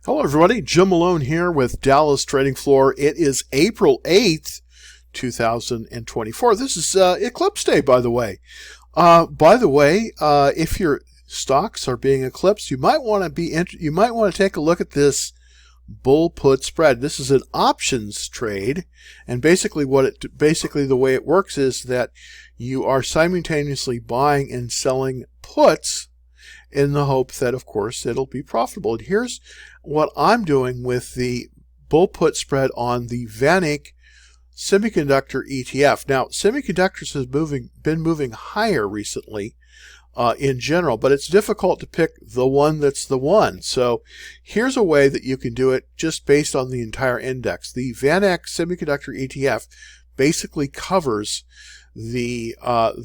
Hello everybody, Jim Malone here with Dallas Trading Floor. It is April 8th, 2024. This is Eclipse Day, by the way. If your stocks are being eclipsed, you might want to take a look at this bull put spread. This is an options trade, and basically the way it works is that you are simultaneously buying and selling puts in the hope that, of course, it'll be profitable. And here's what I'm doing with the bull put spread on the VanEck semiconductor ETF. Now, semiconductors has been moving higher recently in general, but it's difficult to pick the one that's the one. So here's a way that you can do it just based on the entire index. The VanEck semiconductor ETF basically covers the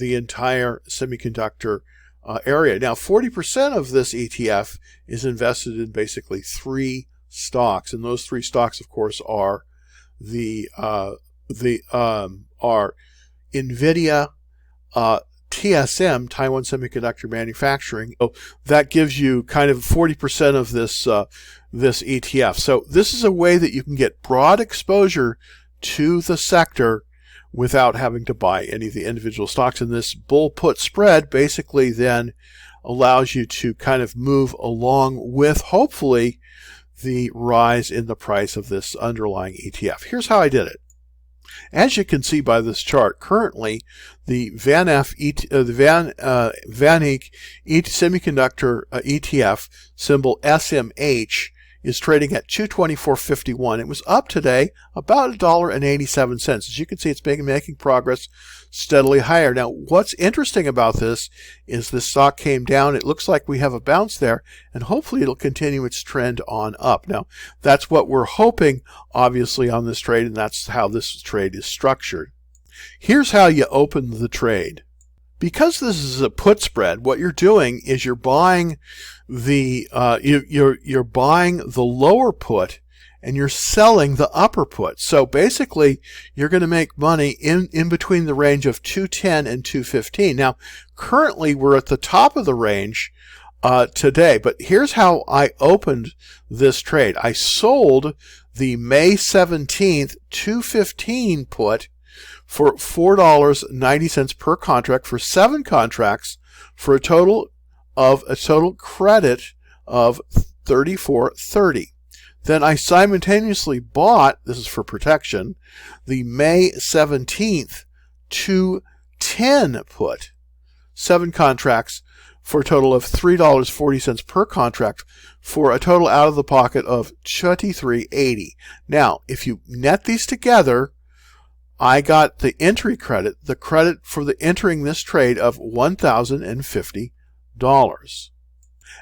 entire semiconductor area. Now, 40% of this ETF is invested in basically three stocks, and those three stocks, of course, are are NVIDIA, TSM, Taiwan Semiconductor Manufacturing. So that gives you kind of 40% of this this ETF. So this is a way that you can get broad exposure to the sector without having to buy any of the individual stocks. And this bull put spread basically then allows you to kind of move along with, hopefully, the rise in the price of this underlying ETF. Here's how I did it. As you can see by this chart, currently the VanEck semiconductor ETF, symbol SMH, is trading at $224.51. It was up today about $1.87. As you can see, it's making progress steadily higher. Now, what's interesting about this is the stock came down. It looks like we have a bounce there, and hopefully it'll continue its trend on up. Now, that's what we're hoping, obviously, on this trade, and that's how this trade is structured. Here's how you open the trade. Because this is a put spread, what you're doing is you're buying the you're buying the lower put and you're selling the upper put. So basically, you're going to make money in between the range of 210 and 215. Now, currently we're at the top of the range today, but here's how I opened this trade. I sold the May 17th 215 put for $4.90 per contract for 7 contracts for a total credit of $34.30. Then I simultaneously bought, this is for protection, the May 17th 210 put, 7 contracts for a total of $3.40 per contract for a total out of the pocket of $23.80. Now, if you net these together, I got the entry credit, the credit for the entering this trade of $1,050.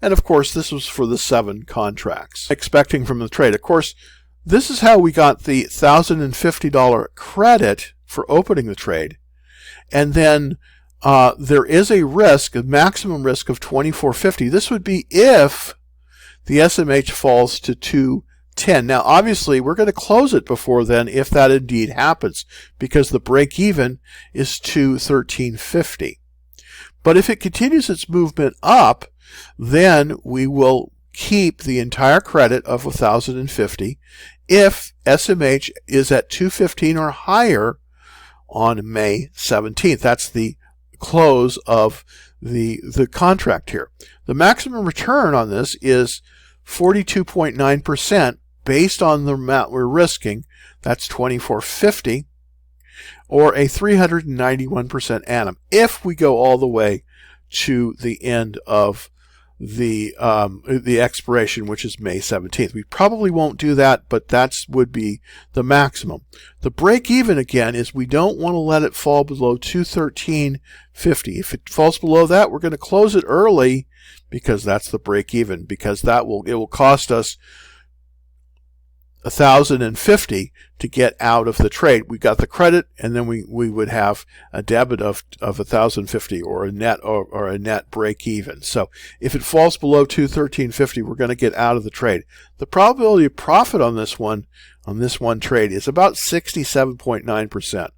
And of course, this was for the 7 contracts expecting from the trade. Of course, this is how we got the $1,050 credit for opening the trade. And then there is a risk, a maximum risk of $24.50. This would be if the SMH falls to 210. Now, obviously, we're going to close it before then if that indeed happens, because the break even is $213.50. But if it continues its movement up, then we will keep the entire credit of $1,050 if SMH is at 215 or higher on May 17th. That's the close of the contract here. The maximum return on this is 42.9% based on the amount we're risking. That's $24.50, or a 391% annum if we go all the way to the end of the expiration, which is May 17th. We probably won't do that, but that would be the maximum. The break even, again, is we don't want to let it fall below $213.50. If it falls below that, we're going to close it early, because that's the break even, because it will cost us $1,050 to get out of the trade. We got the credit, and then we would have a debit of $1,050 or a net break even. So if it falls below $213.50, we're going to get out of the trade. The probability of profit on this one trade is about 67.9%.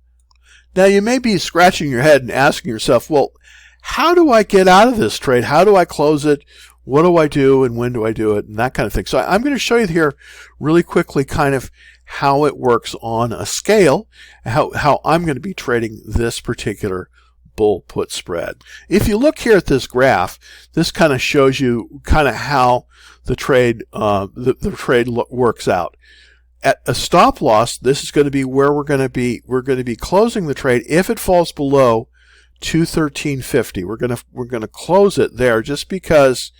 Now, you may be scratching your head and asking yourself, well, how do I get out of this trade? How do I close it what do I do and when do I do it, and that kind of thing. So I'm going to show you here really quickly kind of how it works on a scale, how I'm going to be trading this particular bull put spread. If you look here at this graph, this kind of shows you kind of how the trade works out. At a stop loss, this is going to be where we're going to be closing the trade if it falls below 213.50. We're going to close it there just because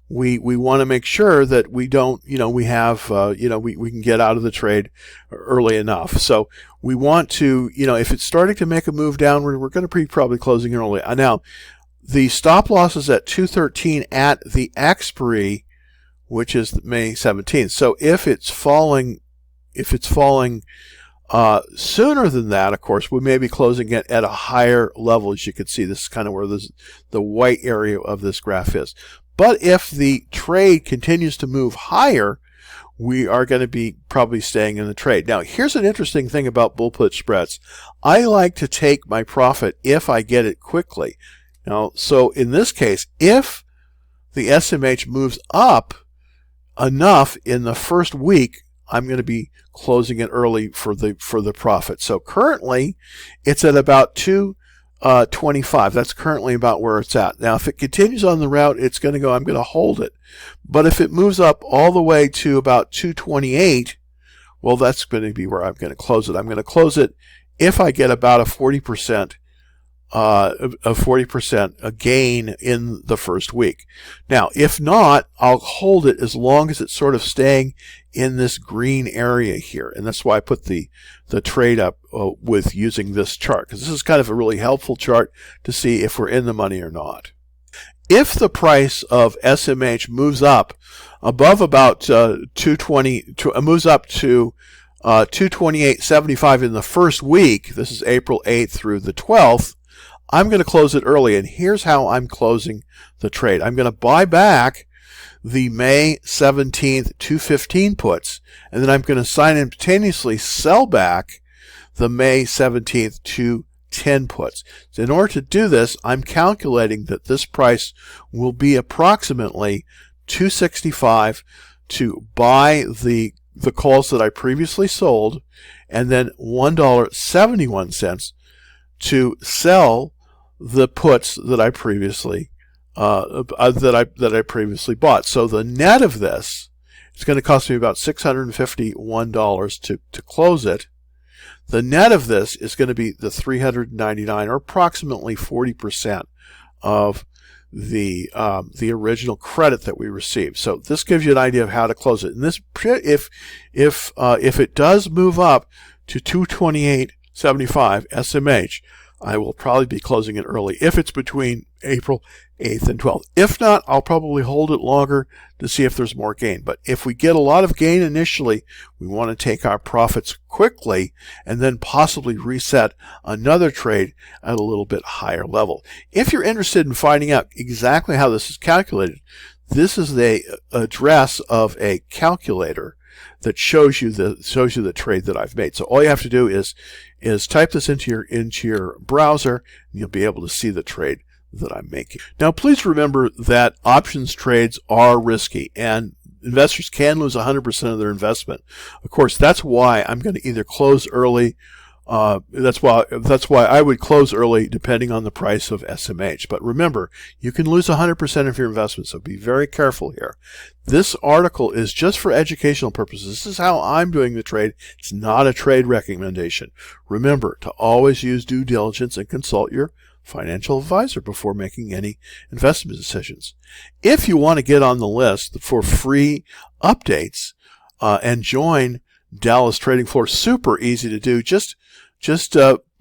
we want to make sure that we don't, we have, we can get out of the trade early enough. So we want to, if it's starting to make a move downward, we're going to be probably closing early. Now, the stop loss is at 213 at the expiry, which is May 17th. So if it's falling sooner than that, of course, we may be closing it at a higher level. As you can see, this is kind of where the white area of this graph is. But if the trade continues to move higher, we are going to be probably staying in the trade. Now, here's an interesting thing about bull put spreads. I like to take my profit if I get it quickly. Now, so in this case, if the SMH moves up enough in the first week, I'm going to be closing it early for the profit. So currently, it's at about 225. That's currently about where it's at. Now, if it continues on the route, it's going to go, I'm going to hold it. But if it moves up all the way to about 228, well, that's going to be where I'm going to close it. I'm going to close it if I get about a 40% a gain in the first week. Now, if not, I'll hold it as long as it's sort of staying in this green area here. And that's why I put the trade up with using this chart, because this is kind of a really helpful chart to see if we're in the money or not. If the price of SMH moves up above about 220, moves up to 228.75 in the first week, this is April 8th through the 12th, I'm going to close it early, and here's how I'm closing the trade. I'm going to buy back the May 17th 215 puts, and then I'm going to simultaneously sell back the May 17th 210 puts. So in order to do this, I'm calculating that this price will be approximately $265 to buy the calls that I previously sold, and then $1.71 to sell the puts that I previously previously bought. So the net of this is going to cost me about $651 to close it. The net of this is going to be the $399, or approximately 40% of the original credit that we received. So this gives you an idea of how to close it. And this, if it does move up to 228.75 SMH, I will probably be closing it early if it's between April 8th and 12th. If not, I'll probably hold it longer to see if there's more gain. But if we get a lot of gain initially, we want to take our profits quickly and then possibly reset another trade at a little bit higher level. If you're interested in finding out exactly how this is calculated, this is the address of a calculator that shows you the trade that I've made. So all you have to do is type this into your browser, and you'll be able to see the trade that I'm making. Now, please remember that options trades are risky, and investors can lose 100% of their investment. Of course, that's why I'm going to either close early. That's why I would close early depending on the price of SMH. But remember, you can lose 100% of your investment, so be very careful here. This article is just for educational purposes. This is how I'm doing the trade. It's not a trade recommendation. Remember to always use due diligence and consult your financial advisor before making any investment decisions. If you want to get on the list for free updates and join Dallas Trading Floor, super easy to do. Just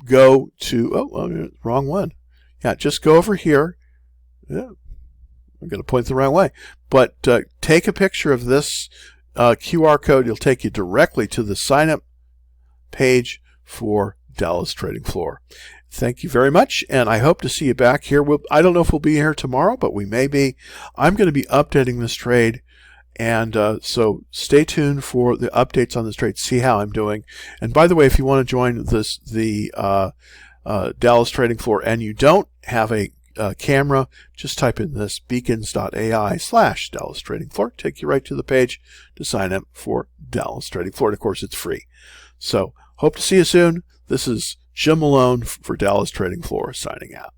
go to, wrong one. Yeah, just go over here. Yeah, I'm going to point the wrong way. But take a picture of this QR code. It'll take you directly to the sign up page for Dallas Trading Floor. Thank you very much, and I hope to see you back here. I don't know if we'll be here tomorrow, but we may be. I'm going to be updating this trade, and so stay tuned for the updates on this trade, see how I'm doing. And by the way, if you want to join the Dallas Trading Floor and you don't have a camera, just type in this beacons.ai/Dallas Trading Floor. Take you right to the page to sign up for Dallas Trading Floor. And of course, it's free. So hope to see you soon. This is Jim Malone for Dallas Trading Floor signing out.